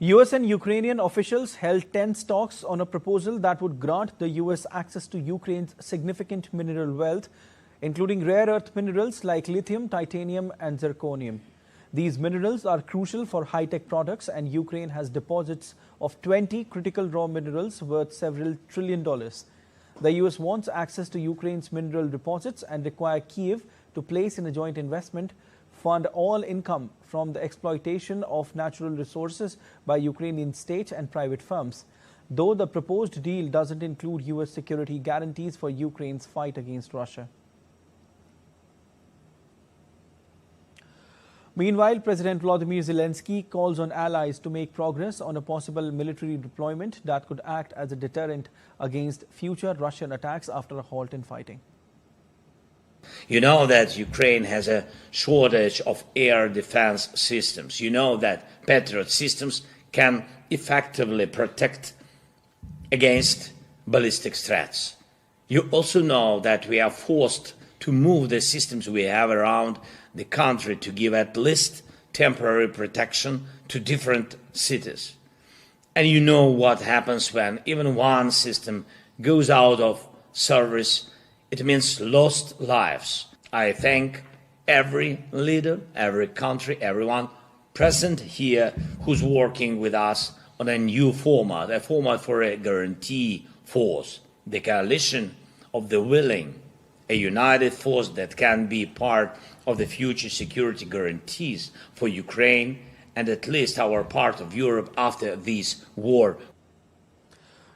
US and Ukrainian officials held tense talks on a proposal that would grant the US access to Ukraine's significant mineral wealth, including rare earth minerals like lithium, titanium, and zirconium. These minerals are crucial for high-tech products, and Ukraine has deposits of 20 critical raw minerals worth several $1 trillion. The US wants access to Ukraine's mineral deposits and require Kyiv to place in a joint investment fund all income from the exploitation of natural resources by Ukrainian state and private firms, though the proposed deal doesn't include US security guarantees for Ukraine's fight against Russia. Meanwhile, President Volodymyr Zelenskyy calls on allies to make progress on a possible military deployment that could act as a deterrent against future Russian attacks after a halt in fighting. You know that Ukraine has a shortage of air defense systems. You know that Patriot systems can effectively protect against ballistic threats. You also know that we are forced to move the systems we have around the country to give at least temporary protection to different cities. And you know what happens when even one system goes out of service. It means lost lives. I thank every leader, every country, everyone present here who's working with us on a new format, a format for a guarantee force, the coalition of the willing, a united force that can be part of the future security guarantees for Ukraine and at least our part of Europe after this war.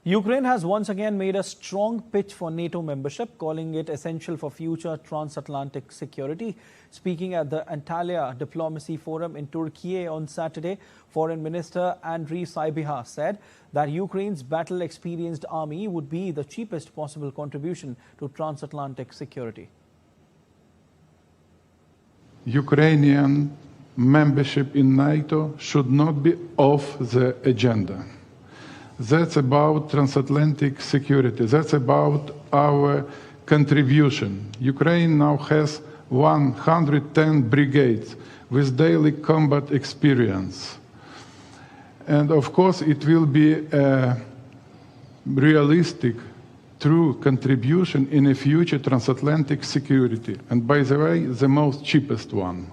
Ukraine has once again made a strong pitch for NATO membership, calling it essential for future transatlantic security. Speaking at the Antalya Diplomacy Forum in Turkey on Saturday, Foreign Minister Andriy Sybiha said that Ukraine's battle-experienced army would be the cheapest possible contribution to transatlantic security. Ukrainian membership in NATO should not be off the agenda. That's about transatlantic security. That's about our contribution. Ukraine now has 110 brigades with daily combat experience. And of course, it will be a realistic, true contribution in a future transatlantic security. And by the way, the most cheapest one.